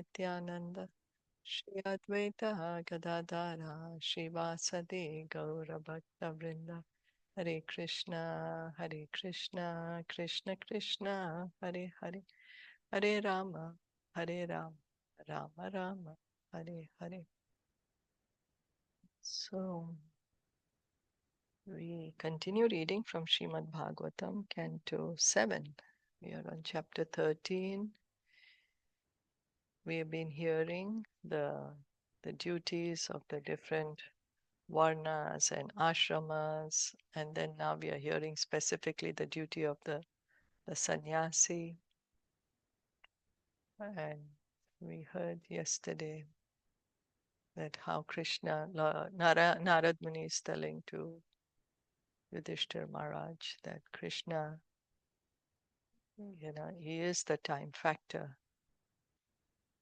Nityananda Shri Advaita Gadadhara Shivasadi Gaura Bhakta Vrinda Hare Krishna Krishna Krishna Hare Hare Hare Rama Rama Rama Hare Hare. So we continue reading from Srimad Bhagavatam, Canto 7. We are on chapter 13. We have been hearing the duties of the different varnas and ashramas, and then now we are hearing specifically the duty of the sannyasi. And we heard yesterday that how Krishna, Narad Muni is telling to Yudhishthir Maharaj that Krishna, he is the time factor.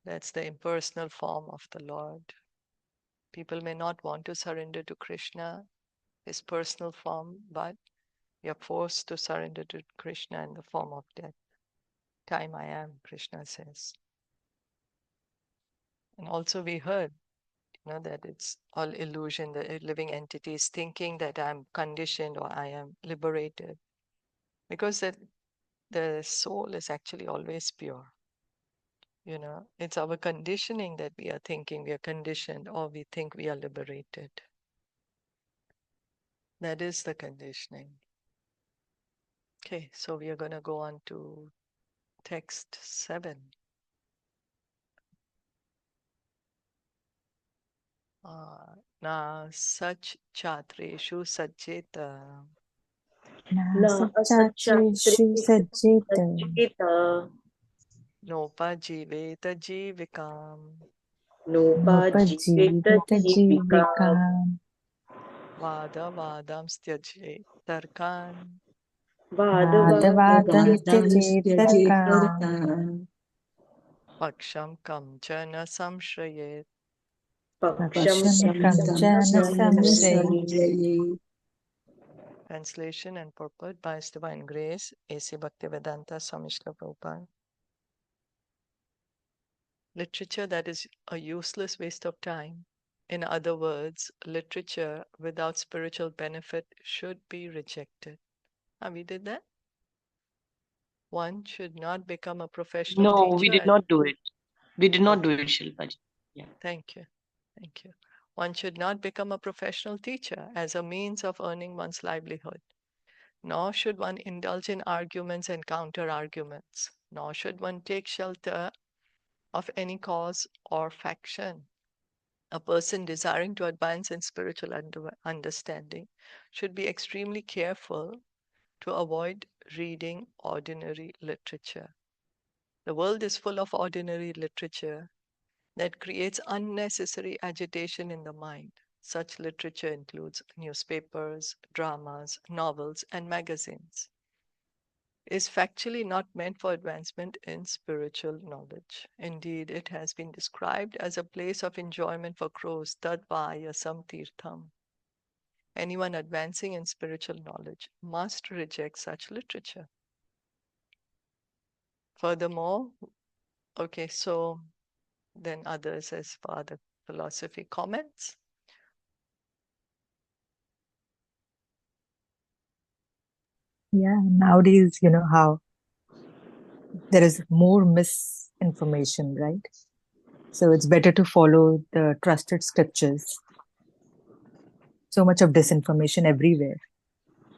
That's the impersonal form of the Lord. People may not want to surrender to Krishna, his personal form, but you're forced to surrender to Krishna in the form of death. Time I am, Krishna says. And also we heard, that it's all illusion, the living entities thinking that I'm conditioned or I am liberated. Because the soul is actually always pure. It's our conditioning that we are thinking we are conditioned or we think we are liberated. That is the conditioning. Okay, so we are going to go on to text 7. Na sach chatreshu sajjeta Na asachatreshu sajjeta nopajiveta jivikam nopajiveta jivikam vadam styaje tarkan vadavadam tyajetarkam paksham kamchana samshrayet. paksham jana samshrayet. Translation and purport by His Divine Grace, A.C. Bhaktivedanta Swami Srila Prabhupada. Literature that is a useless waste of time. In other words, literature without spiritual benefit should be rejected. We did that? One should not become a professional teacher. No, we did not do it. We did not do it, Shilpaji. Yeah. Thank you. One should not become a professional teacher as a means of earning one's livelihood. Nor should one indulge in arguments and counter-arguments. Nor should one take shelter of any cause or faction. A person desiring to advance in spiritual understanding should be extremely careful to avoid reading ordinary literature. The world is full of ordinary literature that creates unnecessary agitation in the mind. Such literature includes newspapers, dramas, novels, and magazines. It is factually not meant for advancement in spiritual knowledge. Indeed, it has been described as a place of enjoyment for crows, tadvayasam tirtham. Anyone advancing in spiritual knowledge must reject such literature. Furthermore, okay, so then others as for other philosophy comments. Yeah, nowadays, how there is more misinformation, right? So it's better to follow the trusted scriptures. So much of disinformation everywhere.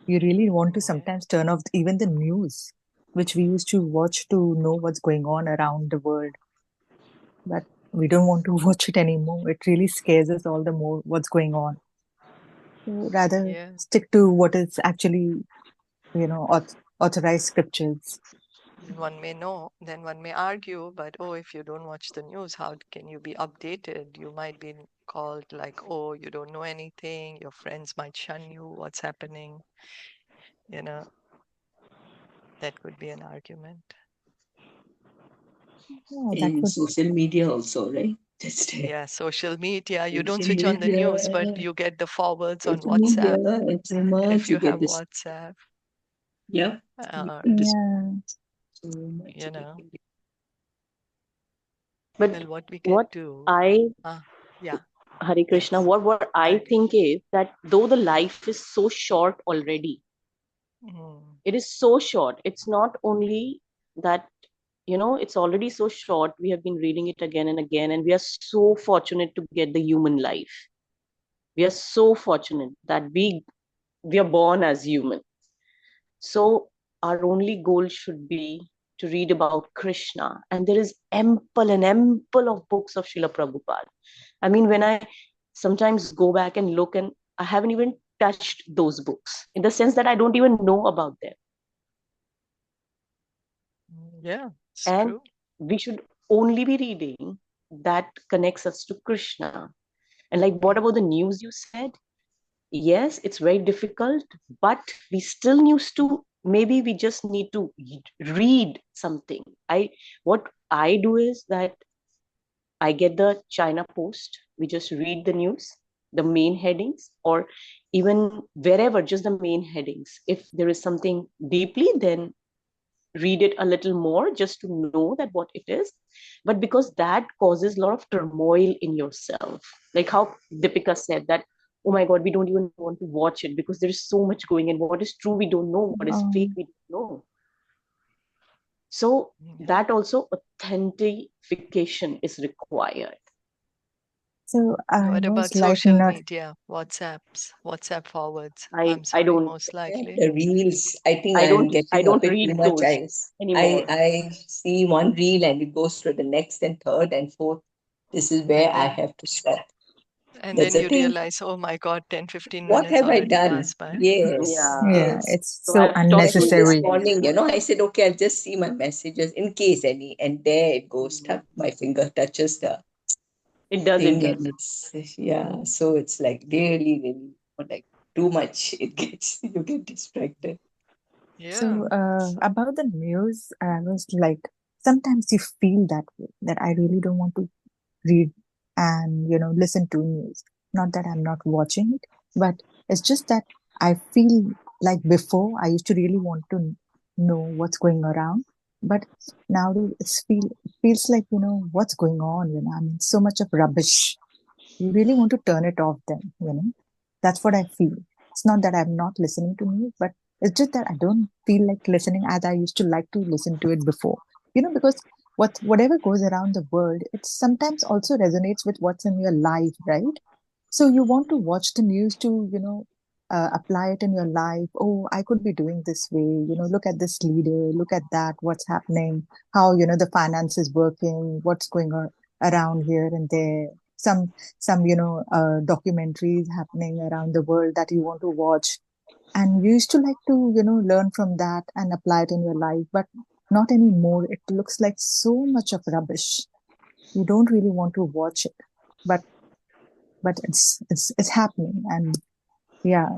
You really want to sometimes turn off even the news, which we used to watch to know what's going on around the world. But we don't want to watch it anymore. It really scares us all the more what's going on. So rather stick to what is actually, authorized scriptures. One may know, then one may argue, but if you don't watch the news, how can you be updated? You might be called like, you don't know anything, your friends might shun you, what's happening? That could be an argument. In social media also, right? Yeah, social media. You don't switch on the news, but you get the forwards on WhatsApp. If you have WhatsApp. Yeah. So But Well, what we can what do, I, yeah, Hare Krishna, yes, what I right. think is that though the life is so short already, Mm, it is so short. It's not only that, it's already so short. We have been reading it again and again, and we are so fortunate to get the human life. We are so fortunate that we are born as human. So our only goal should be to read about Krishna. And there is ample and ample of books of Srila Prabhupada. I mean, when I sometimes go back and look, and I haven't even touched those books in the sense that I don't even know about them. yeah, it's And true. we should only be reading that connects us to Krishna. And like, what about the news you said? Yes, it's very difficult, but we still need to, maybe we just need to read something. What I do is that I get the China Post. We just read the news, the main headings, or even wherever, just the main headings. If there is something deeply, then read it a little more just to know that what it is. But because that causes a lot of turmoil in yourself, like how Deepika said that, oh my God, we don't even want to watch it because there is so much going in. What is true we don't know, what is fake Um, we don't know. So Yeah. that also authentication is required. so I What was about like social not. media, WhatsApp forwards? i I'm i sorry, don't most Yeah, likely. the reels. I think i I'm don't i getting a don't bit too read much. those I anymore. I see one reel and it goes to the next and third and fourth. This is where And I then have to stop. and That's then the you thing. realize, oh my God, 10, 15 What minutes have I already done? passed by. Yes, Yeah, Yeah, yes. it's so so I've stopped Even doing this unnecessary. that. morning, I said, okay, I'll just see my messages in case any, and there it goes. Tuck, my finger touches the It thing, does. and it's yeah. So it's like really, really like too much. It gets you get distracted. Yeah. So, about the news, I was like, sometimes you feel that way, that I really don't want to read and, listen to news. Not that I'm not watching it, but it's just that I feel like before I used to really want to know what's going around. But nowadays it feels like, what's going on, I mean, so much of rubbish. You really want to turn it off then. That's what I feel. It's not that I'm not listening to news, but it's just that I don't feel like listening as I used to like to listen to it before. Because whatever goes around the world, it sometimes also resonates with what's in your life, right? So you want to watch the news to, apply it in your life. Oh, I could be doing this way. Look at this leader, look at that, what's happening, how, the finance is working, what's going on around here and there. Some documentaries happening around the world that you want to watch, and you used to like to learn from that and apply it in your life, but not anymore. It looks like so much of rubbish. You don't really want to watch it, but it's happening. And yeah,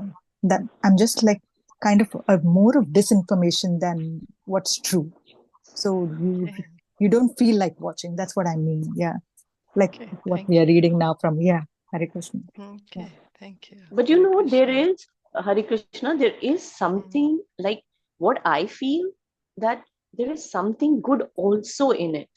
that I'm just like kind of more of disinformation than what's true. So Okay. you don't feel like watching. That's what I mean. Yeah, like Okay. what we Thank are you. reading now from, yeah, Hare Krishna. Yeah. Okay. Thank you. But Hare there Krishna. is, Hare Krishna, there is Mm, something like what I feel, that there is something good also in it.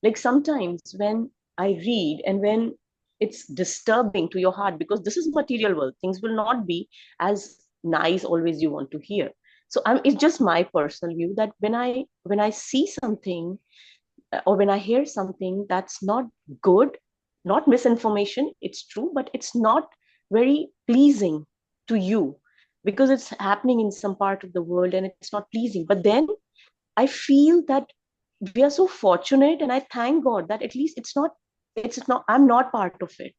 Like sometimes when I read and when it's disturbing to your heart, because this is material world, things will not be as nice always you want to hear. So it's just my personal view that when I see something, or when I hear something that's not good, not misinformation, it's true, but it's not very pleasing to you because it's happening in some part of the world and it's not pleasing. But then I feel that we are so fortunate, and I thank God that at least it's not, I'm not part of it.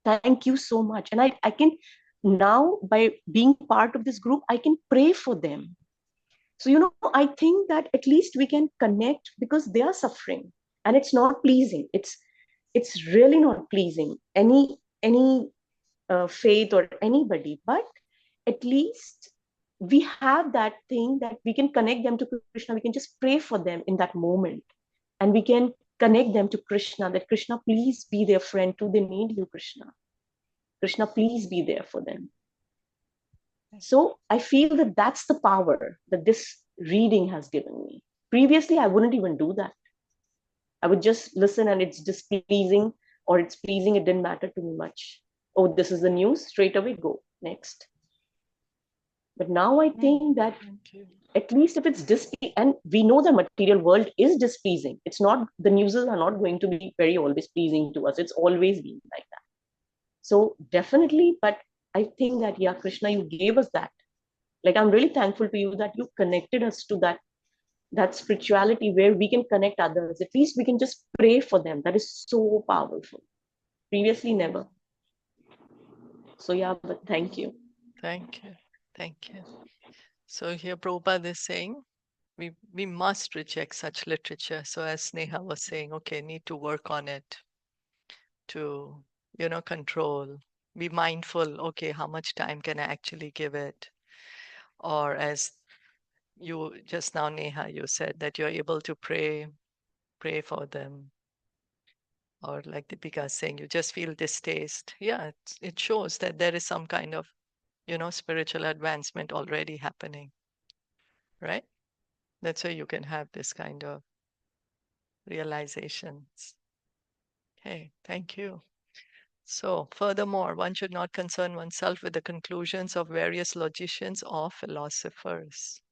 Thank you so much. And I can now, by being part of this group, I can pray for them. So, I think that at least we can connect because they are suffering and it's not pleasing. It's really not pleasing any faith or anybody, but at least we have that thing that we can connect them to Krishna. We can just pray for them in that moment, and we can connect them to Krishna, that Krishna, please be their friend too. They need you, Krishna. Krishna, please be there for them. So I feel that that's the power that this reading has given me. Previously, I wouldn't even do that. I would just listen, and it's displeasing or it's pleasing. It didn't matter to me much. Oh, this is the news. Straight away, go next. But now I think that Thank you. at least if it's displeasing, and we know the material world is displeasing. It's not, the newses are not going to be very always pleasing to us. It's always been like that. So definitely, but I think that, yeah, Krishna, you gave us that. Like, I'm really thankful to you that you connected us to that spirituality where we can connect others. At least we can just pray for them. That is so powerful. Previously, never. So yeah, but thank you. Thank you. Thank you. So here Prabhupada is saying we must reject such literature. So as Neha was saying, okay, need to work on it to, control, be mindful, okay, how much time can I actually give it? Or as you just now, Neha, you said that you're able to pray for them. Or like Deepika is saying, you just feel distaste. Yeah, it shows that there is some kind of, spiritual advancement already happening, right? That's why you can have this kind of realizations. Okay, thank you. So, furthermore, one should not concern oneself with the conclusions of various logicians or philosophers.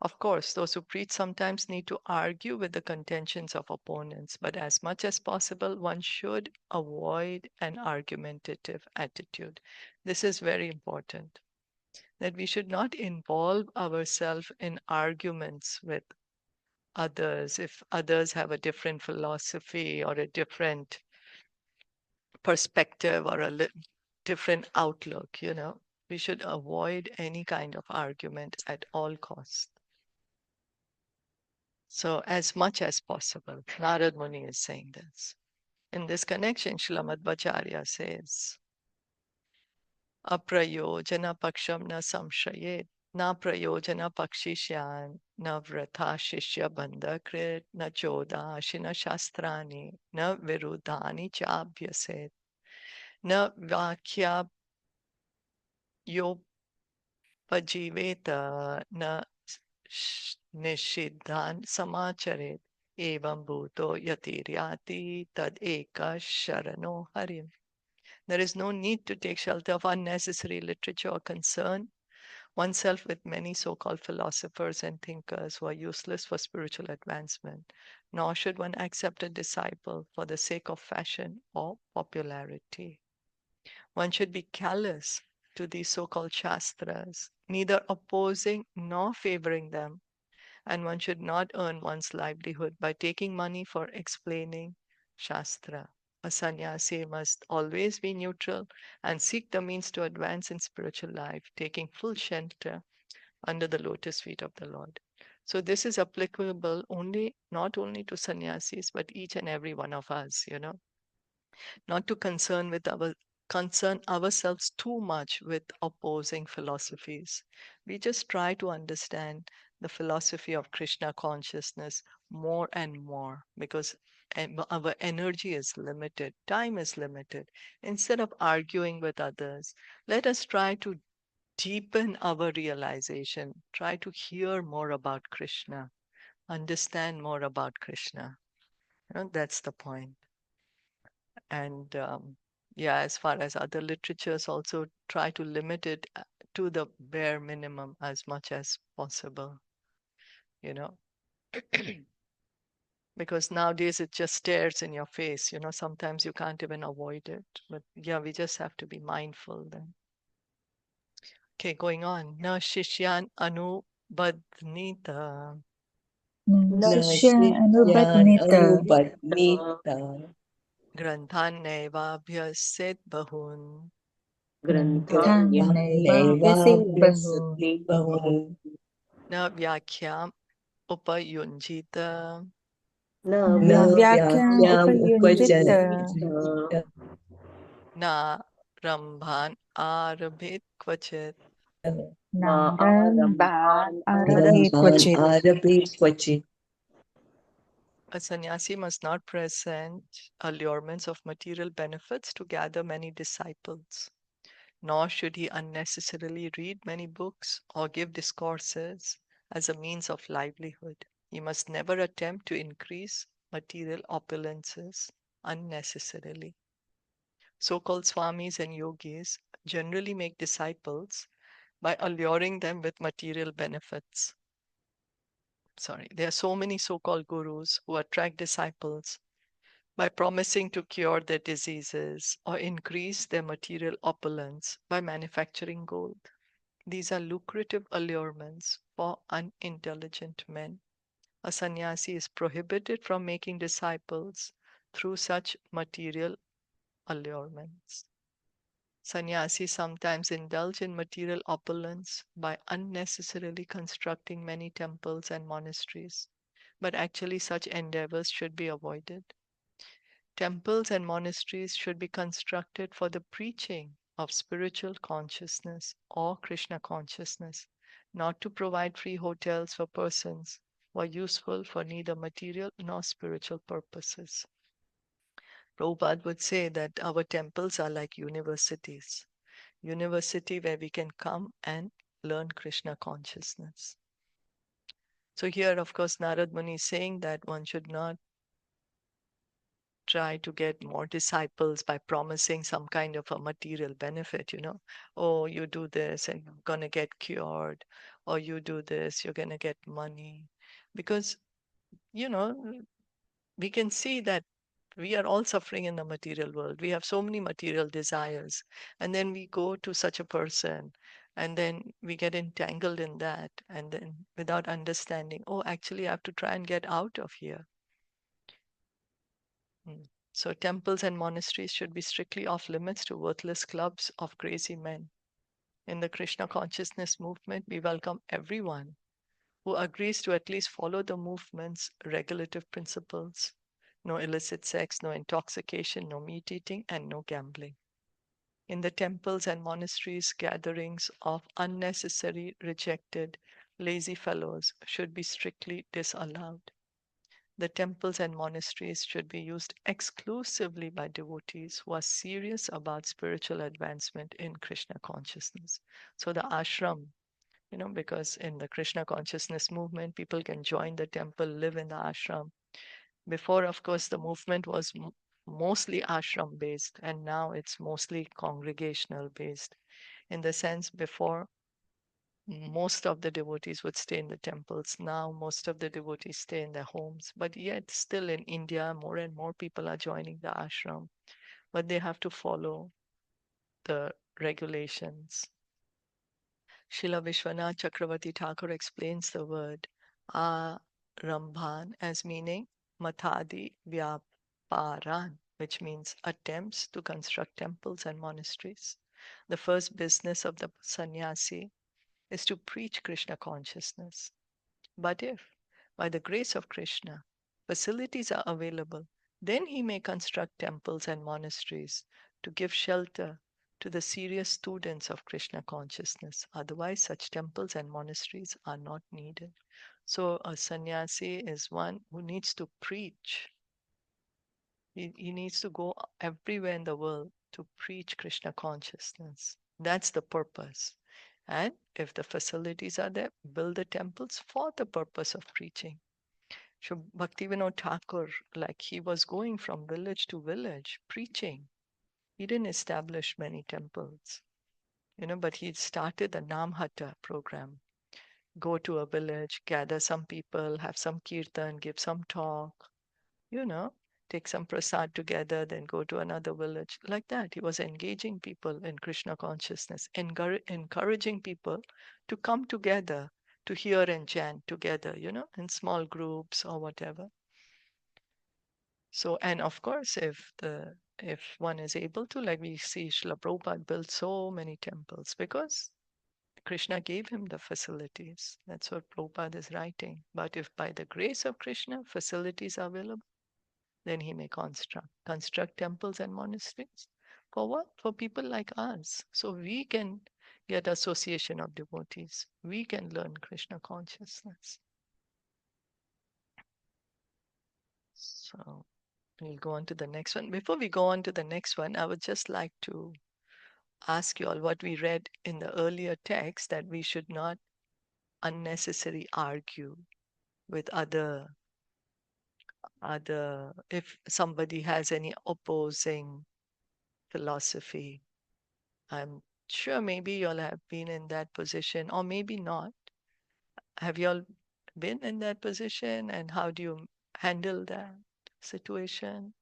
Of course, those who preach sometimes need to argue with the contentions of opponents, but as much as possible, one should avoid an argumentative attitude. This is very important, that we should not involve ourselves in arguments with others if others have a different philosophy or a different perspective or a different outlook. We should avoid any kind of argument at all costs. So as much as possible, Narad Muni is saying this. In this connection, Srimad Bhacharya says, Aprayojana paksham na samshayet, na prayojana pakshishyan, na vrata shishya bandhakrit, na chodashina shastrani, na virudhani chabhyaset, na vakya yopajiveta, na निषिद्धान् समाचरेत् एवं भूतो यतिर्याति tad eka sharano harim. There is no need to take shelter of unnecessary literature or concern oneself with many so-called philosophers and thinkers who are useless for spiritual advancement, nor should one accept a disciple for the sake of fashion or popularity. One should be callous to these so-called shastras, neither opposing nor favoring them, and one should not earn one's livelihood by taking money for explaining Shastra. A sannyasi must always be neutral and seek the means to advance in spiritual life, taking full shelter under the lotus feet of the Lord. So this is applicable not only to sannyasis, but each and every one of us, not to concern ourselves too much with opposing philosophies. We just try to understand the philosophy of Krishna consciousness more and more, because our energy is limited, time is limited. Instead of arguing with others, let us try to deepen our realization, try to hear more about Krishna, understand more about Krishna. That's the point. And yeah, as far as other literatures, also try to limit it to the bare minimum as much as possible, you know, because nowadays it just stares in your face, sometimes you can't even avoid it. But yeah, we just have to be mindful then. Okay, going on. Na shishyan anubadnita Na Shishya shishyan Anubhagnita anubadnita granthan nevabhyaset bahun Granthanaiva Bahun granthanevabhyasit bahun na vyakhyam upayunjita na Navyakyam vyakyam Upayunjita upajita na rambhan arabhit kvachit. Naramban Arabhi Ramban Kvachit. Arabhi Kwachit. A sannyasi must not present allurements of material benefits to gather many disciples, nor should he unnecessarily read many books or give discourses as a means of livelihood. He must never attempt to increase material opulences unnecessarily. So-called swamis and yogis generally make disciples by alluring them with material benefits. There are so many so-called gurus who attract disciples by promising to cure their diseases or increase their material opulence by manufacturing gold. These are lucrative allurements for unintelligent men. A sannyasi is prohibited from making disciples through such material allurements. Sannyasis sometimes indulge in material opulence by unnecessarily constructing many temples and monasteries, but actually such endeavors should be avoided. Temples and monasteries should be constructed for the preaching of spiritual consciousness or Krishna consciousness, not to provide free hotels for persons who are useful for neither material nor spiritual purposes. Prabhupada would say that our temples are like universities, university where we can come and learn Krishna consciousness. So here, of course, Narad Muni is saying that one should not try to get more disciples by promising some kind of a material benefit, Oh, you do this and you're going to get cured, or you do this, you're going to get money. Because, we can see that we are all suffering in the material world. We have so many material desires. And then we go to such a person and then we get entangled in that. And then without understanding, oh, actually, I have to try and get out of here. So temples and monasteries should be strictly off limits to worthless clubs of crazy men. In the Krishna consciousness movement, we welcome everyone who agrees to at least follow the movement's regulative principles. No illicit sex, no intoxication, no meat eating, and no gambling. In the temples and monasteries, gatherings of unnecessary, rejected, lazy fellows should be strictly disallowed. The temples and monasteries should be used exclusively by devotees who are serious about spiritual advancement in Krishna consciousness. So the ashram, because in the Krishna consciousness movement, people can join the temple, live in the ashram. Before, of course, the movement was mostly ashram based, and now it's mostly congregational based. In the sense, before, most of the devotees would stay in the temples. Now, most of the devotees stay in their homes. But yet, still in India, more and more people are joining the ashram, but they have to follow the regulations. Srila Vishwanath Chakravarti Thakur explains the word Arambhan as meaning Mathadi Vyaparan, which means attempts to construct temples and monasteries. The first business of the sannyasi is to preach Krishna consciousness. But if, by the grace of Krishna, facilities are available, then he may construct temples and monasteries to give shelter to the serious students of Krishna consciousness. Otherwise, such temples and monasteries are not needed. So, a sannyasi is one who needs to preach. He needs to go everywhere in the world to preach Krishna consciousness. That's the purpose. And if the facilities are there, build the temples for the purpose of preaching. So Bhaktivinoda Thakur, like he was going from village to village preaching. He didn't establish many temples, but he started the Namhata program. Go to a village, gather some people, have some kirtan, give some talk, take some prasad together, then go to another village. Like that, he was engaging people in Krishna consciousness, encouraging people to come together to hear and chant together, in small groups or whatever. So, and of course, if one is able to, like we see Srila Prabhupada built so many temples because Krishna gave him the facilities. That's what Prabhupada is writing. But if by the grace of Krishna, facilities are available, then he may construct temples and monasteries. For what? For people like us. So we can get association of devotees. We can learn Krishna consciousness. So we'll go on to the next one. Before we go on to the next one, I would just like to ask you all what we read in the earlier text, that we should not unnecessarily argue with other if somebody has any opposing philosophy. I'm sure maybe you'll have been in that position, or maybe not. Have you all been in that position, and how do you handle that situation?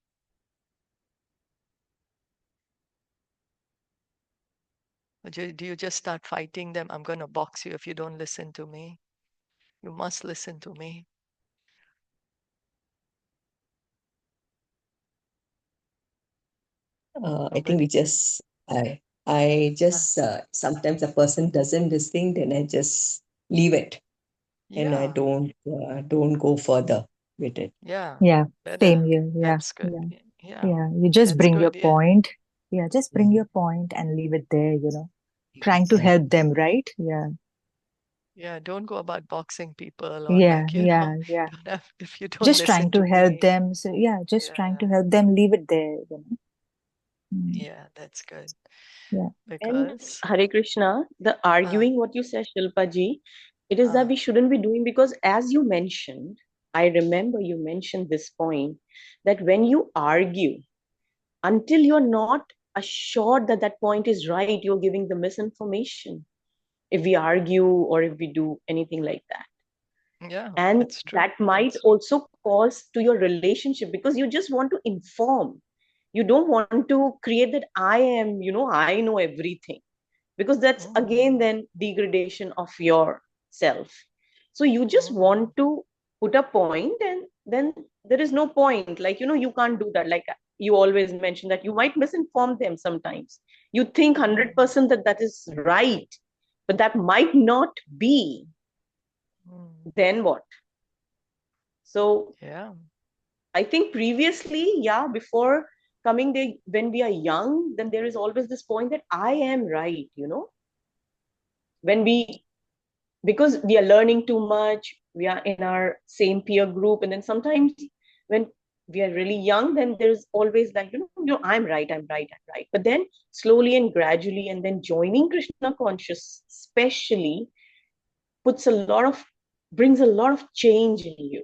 Or do you just start fighting them? I'm going to box you if you don't listen to me. You must listen to me. I think I just sometimes a person doesn't listen, then I just leave it and I Yeah, don't go further with it. yeah, Yeah, same better. here. Yeah, That's good. yeah, Yeah, yeah. You just that's bring your good. Yeah, point. Yeah, just bring Mhm. your point and leave it there, trying to Exactly. help them, right? Yeah, yeah. Don't go about boxing people or yeah, like, yeah, yeah. don't have, if you don't Just trying listen to to help me. them. So, yeah, just trying Yeah, to help them, leave it there. yeah, that's good. Yeah, And Because, Hare Krishna, the uh, arguing what you said, Shilpa ji, it is that uh, we shouldn't be doing, because as you mentioned, I remember you mentioned this point, that when you argue, until you're not assured that that point is right, you're giving the misinformation. If we argue or if we do anything like that, yeah, and that's true. that might also cause to your relationship, because you just want to inform, you don't want to create that I am, I know everything, because that's again Mm, then degradation of yourself. So you just mm, want to put a point, and then there is no point, like, you can't do that. Like you always mention that you might misinform them sometimes. You think mm, 100% that that is right, but that might not be. mm. Then what? So Yeah. I think previously, yeah, before coming there, when we are young, then there is always this point that I am right, when we, because we are learning too much, we are in our same peer group, and then sometimes when we are really young, then there's always like, I'm right. But then slowly and gradually, and then joining Krishna conscious, especially, puts a lot of brings a lot of change in you.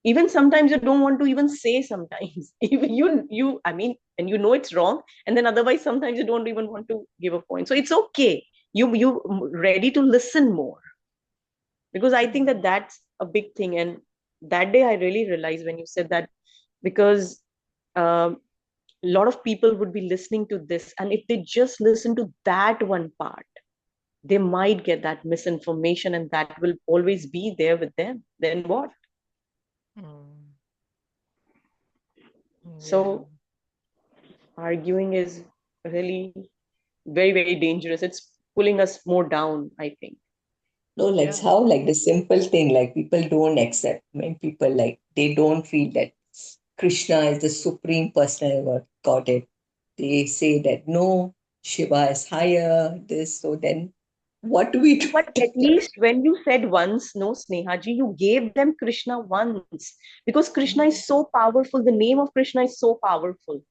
Even sometimes you don't want to even say, sometimes even you I mean, and it's wrong, and then otherwise sometimes you don't even want to give a point. So it's okay, you ready to listen more, because I think that Mm, that's a big thing. And that day I really realized when you said that, because um, a lot of people would be listening to this, and if they just listen to that one part, they might get that misinformation, and that will always be there with them. Then what? mm, yeah. So arguing is really very, very dangerous. It's pulling us more down, I think. No, like Yeah. how like the simple thing, like people don't accept when people like they don't feel that Krishna is the supreme personal Godhead. They say that no, Shiva is higher, this, so then what do we do? But at least when you said once, no, Snehaji, you gave them Krishna once, because Krishna is so powerful. The name of Krishna is so powerful.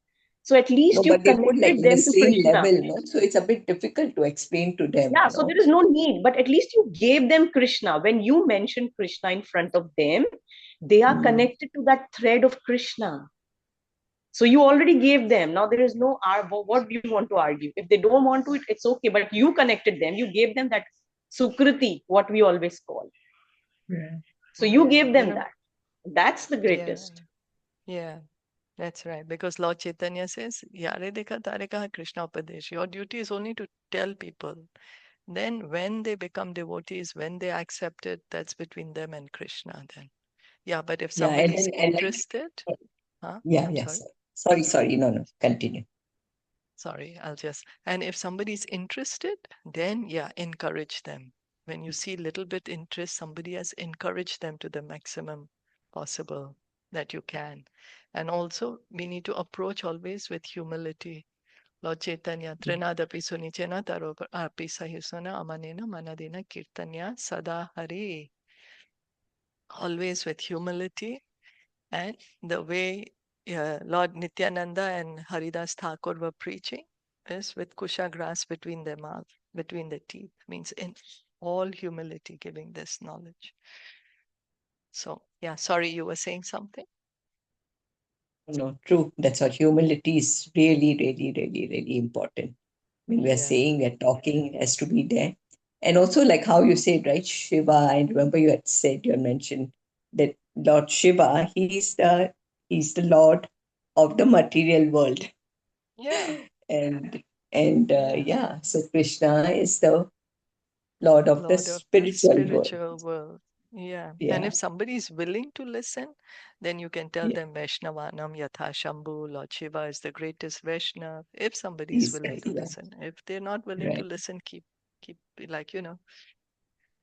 So at No, least you but they put like connected in the them to same Krishna. level, no? So it's a bit difficult to explain to them, Yeah, so there is no need, but at least you gave them Krishna. When you mentioned Krishna in front of them, they are Mm. connected to that thread of Krishna. So you already gave them. Now there is no what do you want to argue? If they don't want to, it's okay. But you connected them. You gave them that sukriti, what we always call. Yeah. So you Yeah. gave them that. That's the Yeah. greatest. Yeah. That's right. Because Lord Chaitanya says, Yare dekha tare kaha Krishna Upadesh. Your duty is only to tell people. Then when they become devotees, when they accept it, that's between them and Krishna then. Yeah, but if Yeah, and somebody's then and like interested, huh? yeah, I'm yeah. sorry. Sorry, no, no, continue. Sorry, and if somebody's interested, then yeah, encourage them. When you see little bit interest, somebody has encouraged them to the maximum possible that you can. And also, we need to approach always with humility. Lord Chaitanya, Trinadapi Sunichena Taro Api Sahisuna Amanena Manadina Kirtanya Sada Hari. Always with humility. And the way Lord Nityananda and Haridas Thakur were preaching is with kusha grass between their mouth, between the teeth, means in all humility giving this knowledge. So, Yeah, sorry, you were saying something? No, true. That's what humility is really, really, really, really important. When we are Yeah. saying, we are talking, it has to be there. And also, like how you said, right, Shiva, I remember you had said, you had mentioned that Lord Shiva, he's the Lord of the material world. Yeah. And and Yeah. yeah, so Krishna is the Lord of the Lord of the spiritual world. spiritual world. Yeah. And Yeah, if somebody is willing to listen, then you can tell yeah, them Vaishnavanam Yatha Shambhu, Lord Shiva is the greatest Vaishnav. If somebody is he's willing like, to yeah, listen. If they're not willing to right. listen, keep like,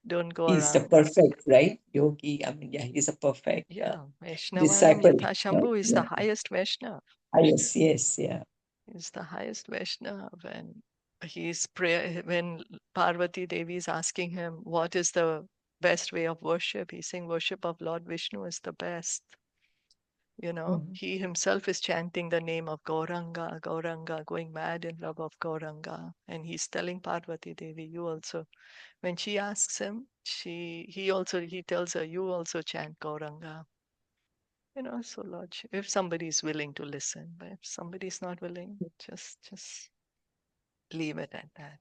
don't go He's the around it. perfect, right? Yogi. I mean, yeah, he's a perfect Yeah. Vaishnavanam disciple. Yatha Right? Shambhu is the Yeah. highest Vaishnav. Ah, yes, yes, yeah. Is the highest Vaishnav. And he's prayer when Parvati Devi is asking him what is the best way of worship, he's saying worship of Lord Vishnu is the best. Mhm. He himself is chanting the name of Gauranga, Gauranga, going mad in love of Gauranga. And he's telling Parvati Devi, you also. When she asks him, he tells her, you also chant Gauranga. So Lord, if somebody is willing to listen, but if somebody is not willing, just leave it at that.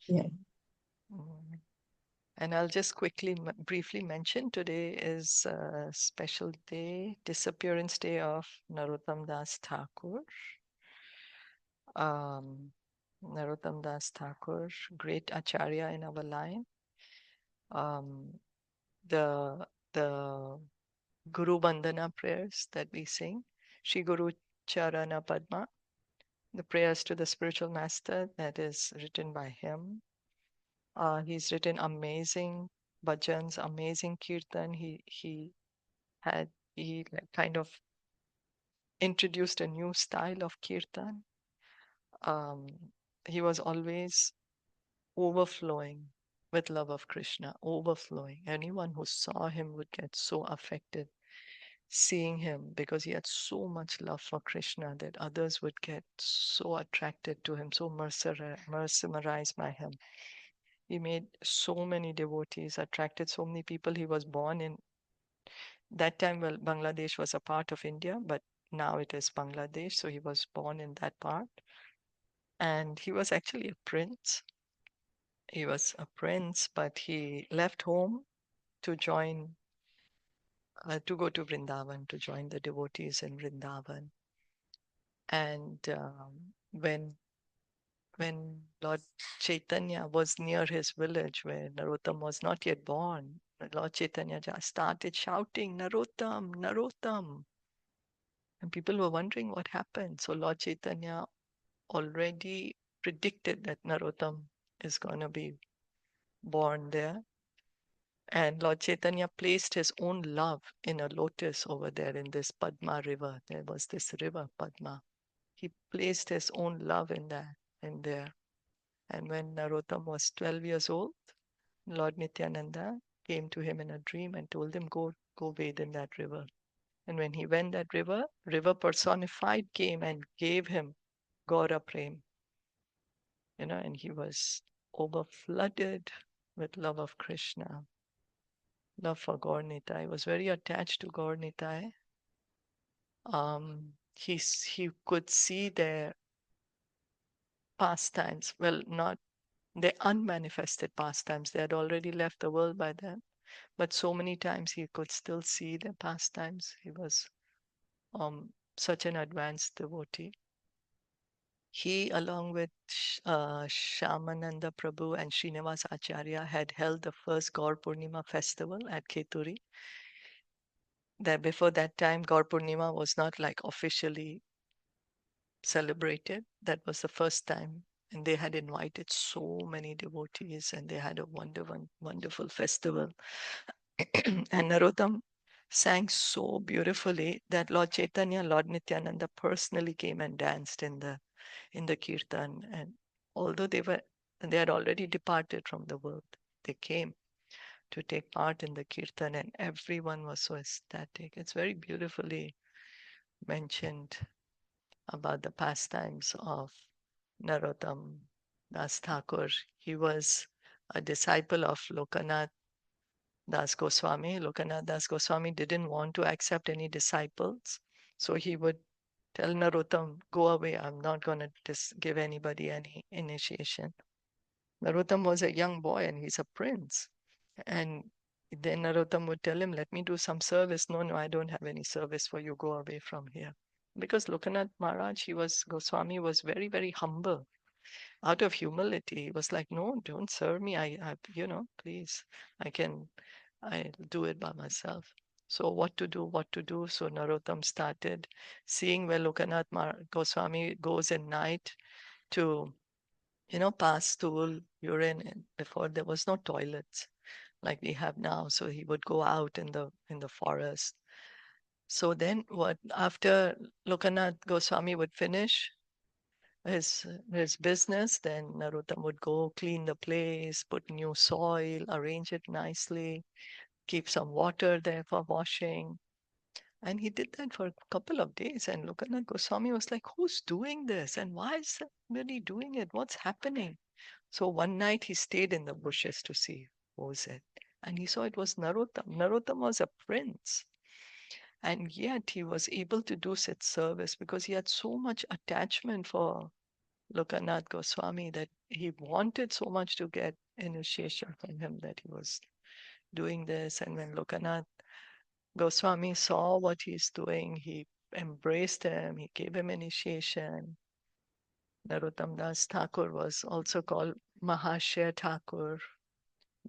Yeah. Mm. And I'll just briefly mention today is a special day, disappearance day of Narottam Das Thakur. Um, Narottam Das Thakur, great acharya in our line. Um, the the Guru Bandhana prayers that we sing, Shri Guru Charana Padma, the prayers to the spiritual master that is written by him. He's written amazing bhajans, amazing kirtan. Had he like kind of introduced a new style of kirtan. Um, he was always overflowing with love of Krishna, overflowing. Anyone who saw him would get so affected seeing him because he had so much love for Krishna that others would get so attracted to him, so mesmerized by him. He made so many devotees, attracted so many people. He was born in that time. Well, Bangladesh was a part of India, but now it is Bangladesh. So he was born in that part. And he was actually a prince. He was a prince, but he left home to to go to Vrindavan, to join the devotees in Vrindavan. And when Lord Chaitanya was near his village where Narottam was not yet born, Lord Chaitanya just started shouting, Narottam, Narottam. And people were wondering what happened. So Lord Chaitanya already predicted that Narottam is going to be born there. And Lord Chaitanya placed his own love in a lotus over there in this Padma river. There was this river, Padma. He placed his own love in there. And when Narottam was 12 years old, Lord Nityananda came to him in a dream and told him, go bathe in that river. And when he went that river personified came and gave him Gaura Prem, and he was overflooded with love of Krishna, love for Gaur Nitai. He was very attached to Gaur Nitai. He could see their pastimes. Well, not their unmanifested pastimes. They had already left the world by then. But so many times he could still see their pastimes. He was such an advanced devotee. He, along with Shamananda Prabhu and Srinivas Acharya, had held the first Gaur Purnima festival at Keturi. That before that time, Gaur Purnima was not like officially celebrated. That was the first time. And they had invited so many devotees and they had a wonderful festival. And Narottam sang so beautifully that Lord Chaitanya, Lord Nityananda personally came and danced in the kirtan. And although they had already departed from the world, they came to take part in the kirtan, and everyone was so ecstatic. It's very beautifully mentioned about the pastimes of Narottam Das Thakur. He was a disciple of Lokanath Das Goswami, Lokanath Das Goswami, didn't want to accept any disciples. So he would tell Narottam, go away, I'm not going to give anybody any initiation. Narottam was a young boy and he's a prince. And then Narottam would tell him, let me do some service. No, I don't have any service for you. Go away from here. Because Lokanath Maharaj, Goswami was very, very humble. Out of humility, he was like, no, don't serve me. Please, I'll do it by myself. So what to do? So Narottam started seeing where Lokanath Goswami goes at night to, pass stool, urine, and before there was no toilets like we have now. So he would go out in the forest. So then after Lokanath Goswami would finish his business, then Narottam would go clean the place, put new soil, arrange it nicely, keep some water there for washing. And he did that for a couple of days. And Lokanath Goswami was like, who's doing this? And why is somebody doing it? What's happening? So one night he stayed in the bushes to see who was it. And he saw it was Narottam. Narottam was a prince. And yet he was able to do such service because he had so much attachment for Lokanath Goswami that he wanted so much to get initiation from him that he was doing this. And when Lokanath Goswami saw what he's doing, he embraced him, he gave him initiation. Narottam Das Thakur was also called Mahashaya Thakur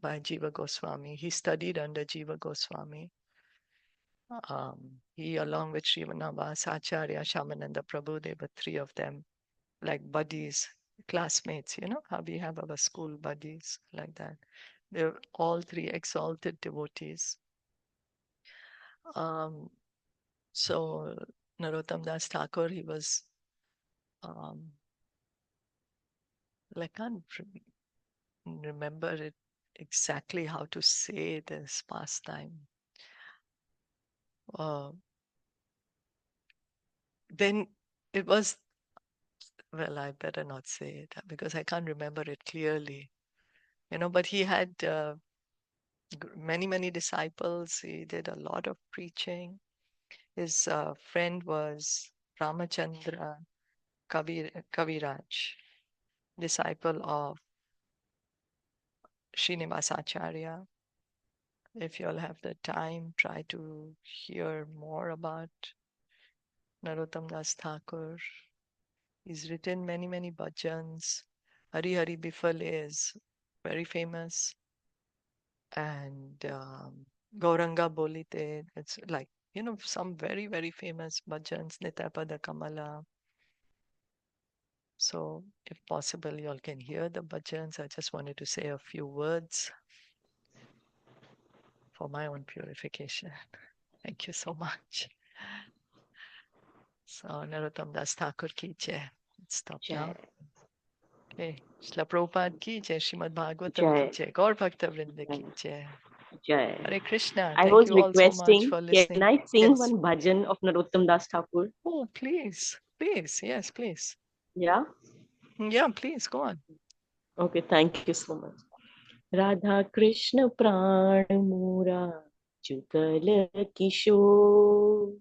by Jiva Goswami. He studied under Jiva Goswami. He, along with Srivanavas, Acharya, Shamananda Prabhu, they were three of them, like buddies, classmates, how we have our school buddies, like that. They're all three exalted devotees. So Narottam Das Thakur, he was, I can't remember it exactly how to say this pastime. Then it was, well, I better not say it because I can't remember it clearly. But he had many, many disciples. He did a lot of preaching. His friend was Ramachandra Kaviraj, disciple of Srinivas Acharya. If you all have the time, try to hear more about Narottam Das Thakur. He's written many, many bhajans. Hari Hari Bifal is very famous. And Gauranga Bolite, it's like, some very, very famous bhajans, Nityapada Kamala. So if possible, you all can hear the bhajans. I just wanted to say a few words for my own purification. Thank you so much. So Narottam Das Thakur ki jai. Let's stop now. Okay. Shila Prabhupada ki jai. Srimad Bhagavatam ki jai. Gaur Bhakta Vrinda ki jai. Jai. Hare Krishna. I Thank was you all so much requesting, for listening. can I sing Yes. one bhajan of Narottam Das Thakur? Oh, please. Please. Yes, please. Yeah? Yeah, please. Go on. Okay, thank you so much. Radha Krishna Pran Mura Jugal Kishore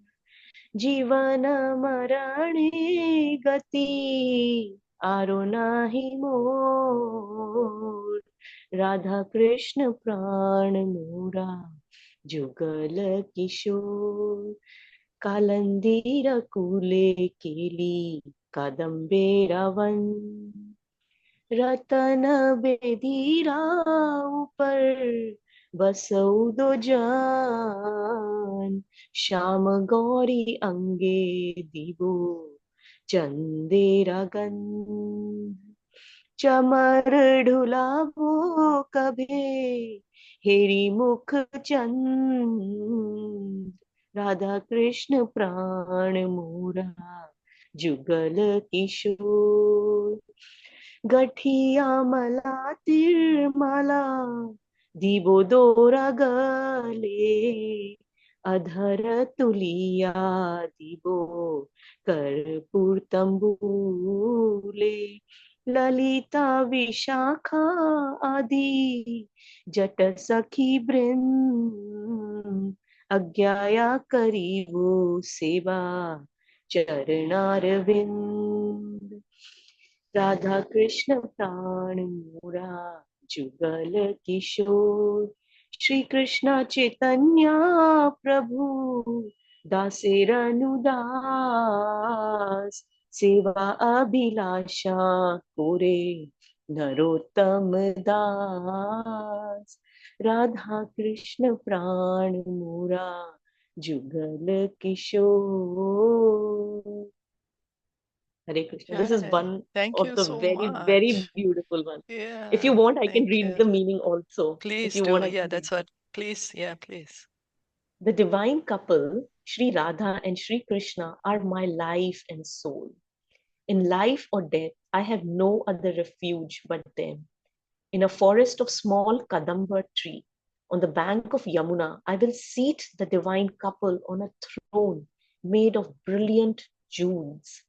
Jivan Marane Gati Aro Nahi Mor Radha Krishna Pran Mura Jugal Kishore Kalandira Kule Keli Kadambe Ravan रतन बेदीरा ऊपर बसौ दो जान श्याम गौरी अंगे दीबो चंदेरा गंध चमर ढुलाबो कभे हेरी मुख चंद राधा कृष्ण प्राण मूरा जुगल किशोर गठिया मला तिरमाला दीबो दोरा गले अधर तुलिया दीबो कर्पूर तंबूले Lalita Vishakha Adi Jat Sakhi Brind Agyaya Karibu Seva Charanarvind Radha Krishna Pran Mura Jugal Kishore Shri Krishna Chaitanya Prabhu Dasera Nudas Seva Abhilasha Kore Narottam Das Radha Krishna Pran Mura Jugal Kishore. Hare Krishna. This is Yeah, one thank of you the so very, very much. beautiful ones. If you Yeah, want, I can thank read you. the meaning also. If Please you want, do. I Yeah, can read. that's what. Please, yeah, please. The divine couple, Sri Radha and Sri Krishna, are my life and soul. In life or death, I have no other refuge but them. In a forest of small Kadamba tree, on the bank of Yamuna, I will seat the divine couple on a throne made of brilliant jewels.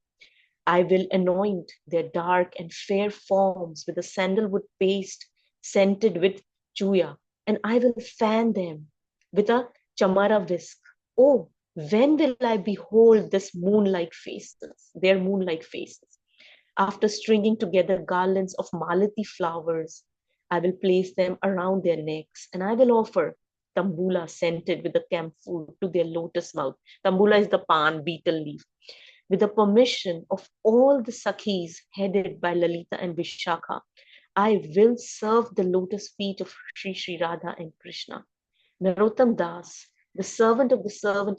I will anoint their dark and fair forms with a sandalwood paste scented with chuya, and I will fan them with a chamara whisk. Oh, when will I behold this moonlight faces, their moonlight faces? After stringing together garlands of malati flowers, I will place them around their necks, and I will offer tambula scented with the camphor to their lotus mouth. Tambula is the pan beetle leaf, with the permission of all the Sakhis headed by Lalita and Vishakha. I will serve the lotus feet of Sri Sri Radha and Krishna. Narottam Das, the servant of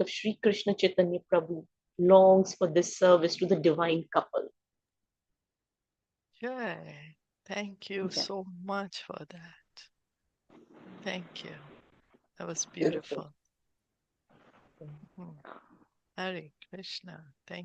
Sri Krishna Chaitanya Prabhu, longs for this service to the divine couple. Yeah, thank you Yeah. so much for that. Thank you. That was Beautiful. beautiful. Hmm. Hare Krishna. Thank